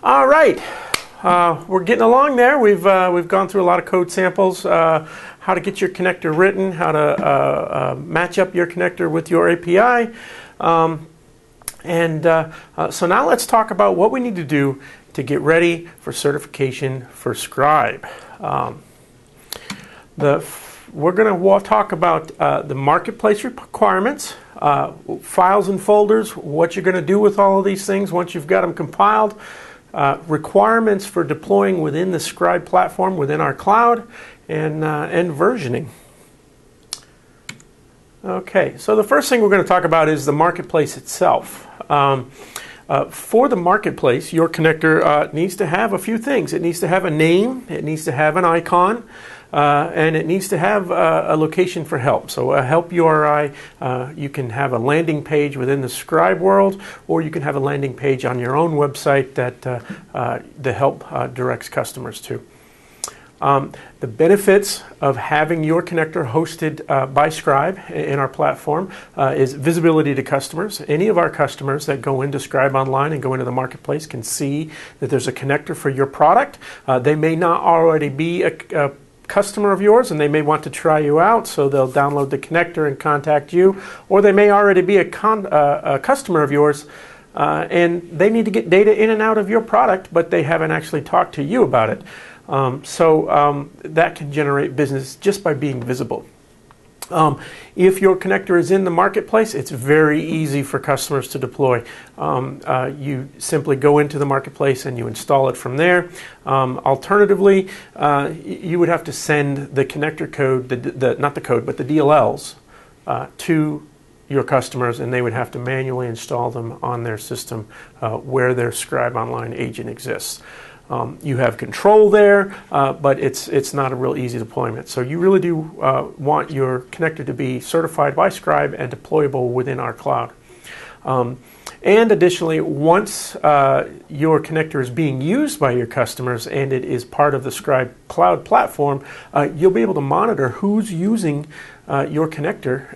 All right, we're getting along there. We've gone through a lot of code samples, how to get your connector written, how to match up your connector with your API, so now let's talk about what we need to do to get ready for certification for Scribe. We're going to talk about the marketplace requirements, files and folders, what you're going to do with all of these things once you've got them compiled, requirements for deploying within the Scribe platform within our cloud, and versioning. Okay, so the first thing we're going to talk about is the marketplace itself. For the marketplace, your connector needs to have a few things. It needs to have a name, it needs to have an icon, and it needs to have a location for help. So a help URI, you can have a landing page within the Scribe world, or you can have a landing page on your own website that the help directs customers to. The benefits of having your connector hosted by Scribe in our platform is visibility to customers. Any of our customers that go into Scribe Online and go into the marketplace can see that there's a connector for your product. They may not already be a customer of yours, and they may want to try you out, so they'll download the connector and contact you, or they may already be a customer of yours, and they need to get data in and out of your product, but they haven't actually talked to you about it. That can generate business just by being visible. If your connector is in the marketplace, it's very easy for customers to deploy. You simply go into the marketplace and you install it from there. Alternatively, you would have to send the connector code, not the code, but the DLLs to your customers, and they would have to manually install them on their system where their Scribe Online agent exists. You have control there, but it's not a real easy deployment. So you really do want your connector to be certified by Scribe and deployable within our cloud. And additionally, once your connector is being used by your customers and it is part of the Scribe cloud platform, you'll be able to monitor who's using your connector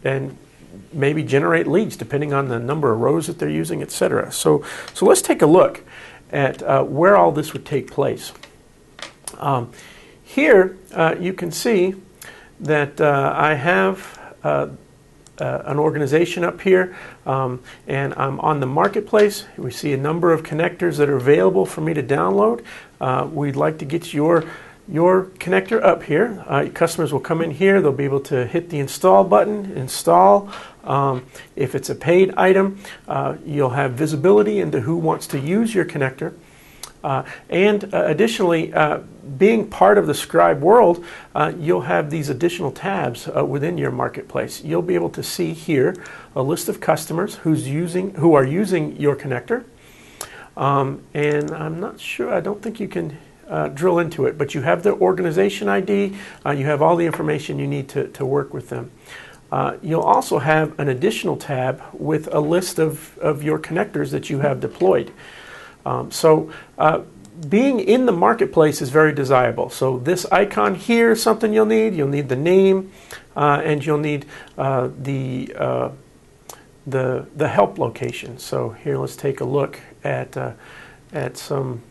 and maybe generate leads depending on the number of rows that they're using, etc. So let's take a look at where all this would take place. Here you can see that I have an organization up here, and I'm on the marketplace. We see a number of connectors that are available for me to download. We'd like to get your connector up here. Customers will come in here, they'll be able to hit the install button, install. If it's a paid item, you'll have visibility into who wants to use your connector. Additionally, being part of the Scribe world, you'll have these additional tabs within your marketplace. You'll be able to see here a list of customers who are using your connector. And I'm not sure, I don't think you can drill into it, but you have the organization ID, you have all the information you need to work with them. You'll also have an additional tab with a list of your connectors that you have deployed. Being in the marketplace is very desirable. So this icon here is something you'll need. You'll need the name, and you'll need the help location. So here, let's take a look at some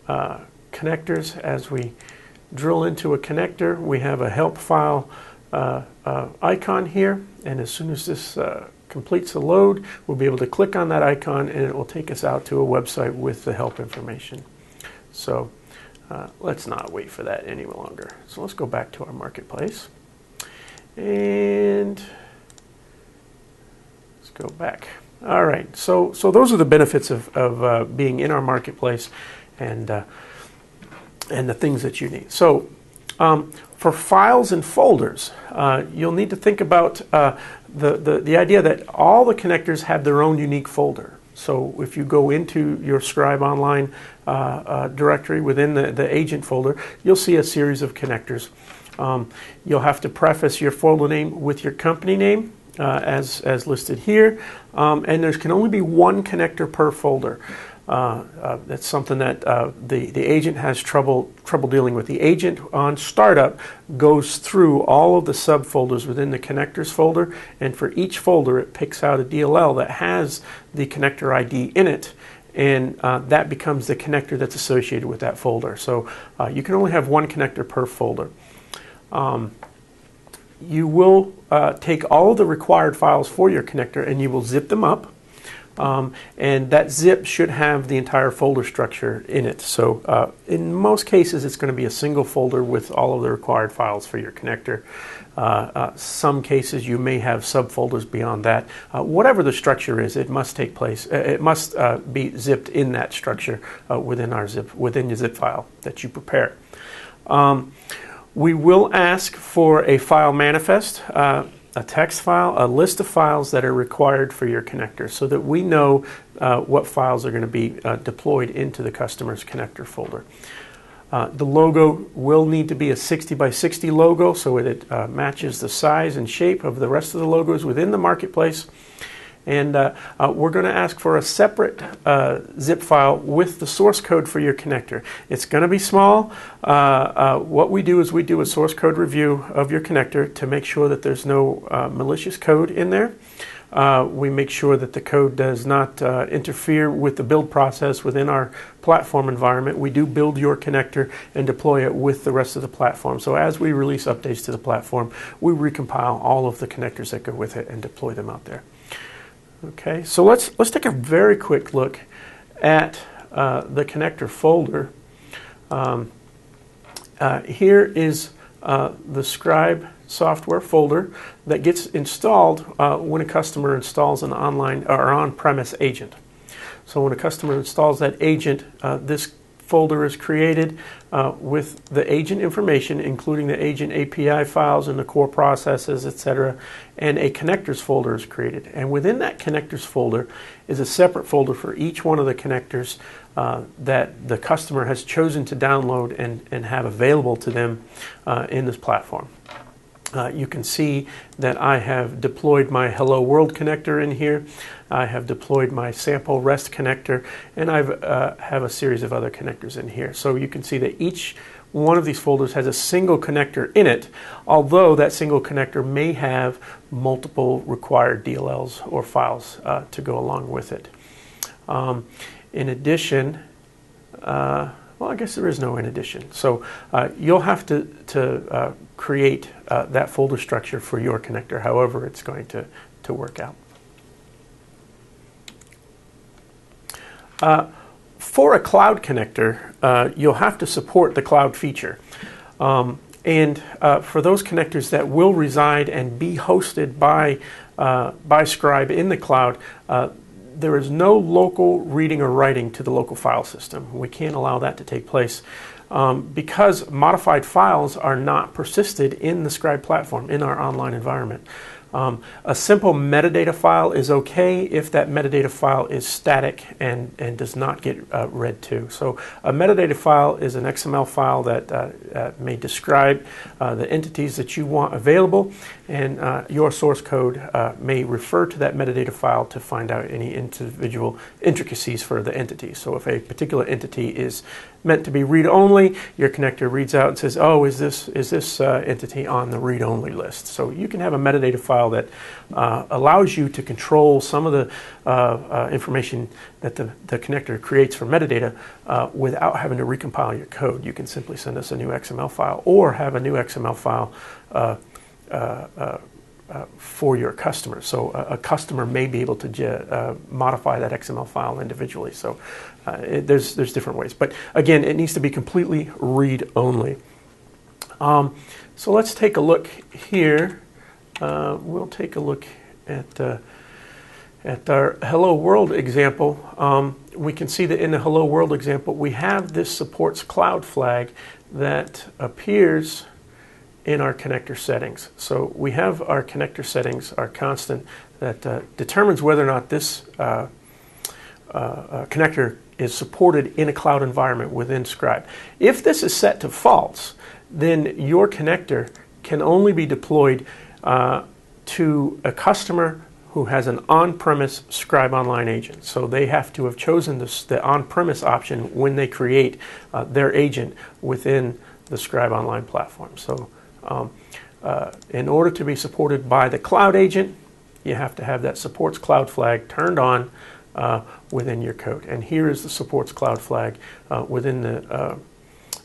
connectors. As we drill into a connector, we have a help file icon here, and as soon as this completes the load, we'll be able to click on that icon and it will take us out to a website with the help information. So let's not wait for that any longer. So let's go back to our marketplace and let's go back. All right, so those are the benefits of being in our marketplace and the things that you need. So for files and folders, you'll need to think about the idea that all the connectors have their own unique folder. So if you go into your Scribe Online directory within the agent folder, you'll see a series of connectors. You'll have to preface your folder name with your company name as listed here, and there can only be one connector per folder. That's something that the agent has trouble dealing with. The agent on startup goes through all of the subfolders within the connectors folder, and for each folder it picks out a DLL that has the connector ID in it, and that becomes the connector that's associated with that folder. So you can only have one connector per folder. You will take all of the required files for your connector and you will zip them up. And that zip should have the entire folder structure in it. So in most cases it's going to be a single folder with all of the required files for your connector. Some cases you may have subfolders beyond that. Whatever the structure is, it must take place. It must be zipped in that structure within your zip file that you prepare. We will ask for a file manifest, a text file, a list of files that are required for your connector so that we know what files are going to be deployed into the customer's connector folder. The logo will need to be a 60 by 60 logo so it matches the size and shape of the rest of the logos within the marketplace. And we're going to ask for a separate zip file with the source code for your connector. It's going to be small. What we do is we do a source code review of your connector to make sure that there's no malicious code in there. We make sure that the code does not interfere with the build process within our platform environment. We do build your connector and deploy it with the rest of the platform. So as we release updates to the platform, we recompile all of the connectors that go with it and deploy them out there. Okay, so let's take a very quick look at the connector folder. Here is the Scribe software folder that gets installed when a customer installs an online or on-premise agent. So when a customer installs that agent, this folder is created with the agent information, including the agent API files and the core processes, etc. And a connectors folder is created. And within that connectors folder is a separate folder for each one of the connectors that the customer has chosen to download and have available to them in this platform. You can see that I have deployed my Hello World connector in here. I have deployed my sample REST connector, and I have a series of other connectors in here. So you can see that each one of these folders has a single connector in it, although that single connector may have multiple required DLLs or files to go along with it. In addition, well, I guess there is no in addition. So you'll have to create that folder structure for your connector, however it's going to work out. For a cloud connector, you'll have to support the cloud feature. And for those connectors that will reside and be hosted by Scribe in the cloud, there is no local reading or writing to the local file system. We can't allow that to take place because modified files are not persisted in the Scribe platform, in our online environment. A simple metadata file is okay if that metadata file is static and does not get read to. So a metadata file is an XML file that may describe the entities that you want available, and your source code may refer to that metadata file to find out any individual intricacies for the entity. So if a particular entity is meant to be read-only, your connector reads out and says, oh, is this entity on the read-only list? So you can have a metadata file that allows you to control some of the information that the connector creates for metadata without having to recompile your code. You can simply send us a new XML file or have a new XML file for your customer. So a customer may be able to modify that XML file individually. So there's different ways. But again, it needs to be completely read-only. So let's take a look here. We'll take a look at our Hello World example. We can see that in the Hello World example, we have this supports cloud flag that appears in our connector settings. So we have our connector settings, our constant, that determines whether or not this connector is supported in a cloud environment within Scribe. If this is set to false, then your connector can only be deployed to a customer who has an on-premise Scribe Online agent. So they have to have chosen the on-premise option when they create their agent within the Scribe Online platform. So in order to be supported by the cloud agent, you have to have that supports cloud flag turned on within your code. And here is the supports cloud flag within the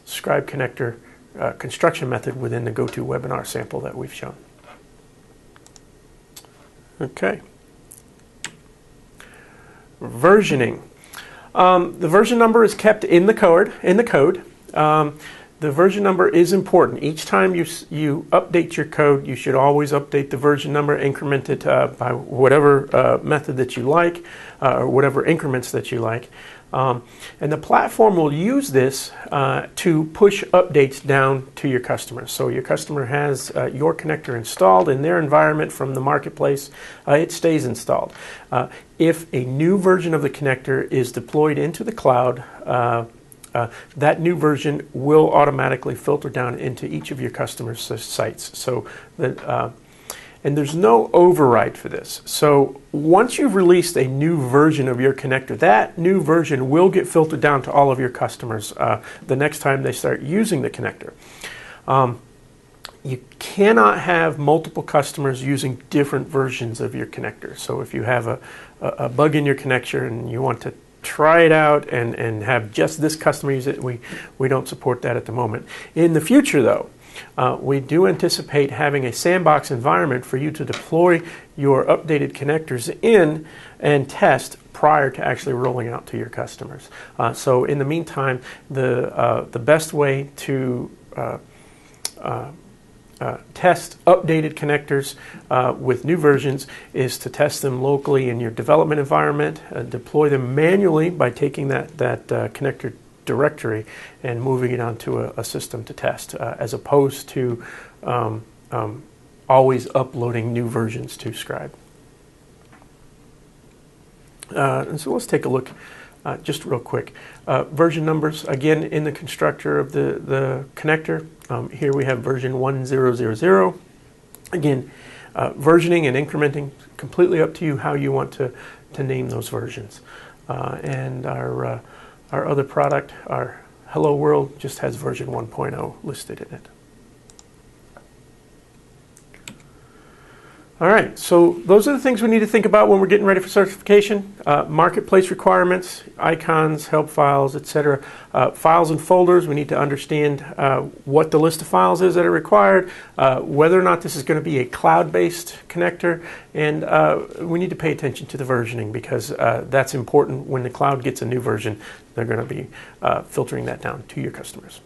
Scribe connector construction method within the GoToWebinar sample that we've shown. Okay. Versioning. The version number is kept in the code. The version number is important. Each time you update your code, you should always update the version number, increment it by whatever method that you like, or whatever increments that you like. And the platform will use this to push updates down to your customers. So your customer has your connector installed in their environment from the marketplace. It stays installed. If a new version of the connector is deployed into the cloud, that new version will automatically filter down into each of your customers' sites. So that, and there's no override for this. So once you've released a new version of your connector, that new version will get filtered down to all of your customers the next time they start using the connector. You cannot have multiple customers using different versions of your connector. So if you have a bug in your connector and you want to try it out and have just this customer use it, we don't support that at the moment. In the future, though, we do anticipate having a sandbox environment for you to deploy your updated connectors in and test prior to actually rolling out to your customers. So in the meantime, the best way to test updated connectors with new versions is to test them locally in your development environment, deploy them manually by taking that connector directory and moving it onto a system to test, as opposed to always uploading new versions to Scribe. And so let's take a look just real quick. Version numbers, again, in the constructor of the connector. Here we have version 1000. Again, versioning and incrementing, completely up to you how you want to name those versions. And our other product, our Hello World, just has version 1.0 listed in it. All right, so those are the things we need to think about when we're getting ready for certification. Marketplace requirements, icons, help files, etc. Files and folders, we need to understand what the list of files is that are required, whether or not this is going to be a cloud-based connector, and we need to pay attention to the versioning, because that's important. When the cloud gets a new version, they're going to be filtering that down to your customers.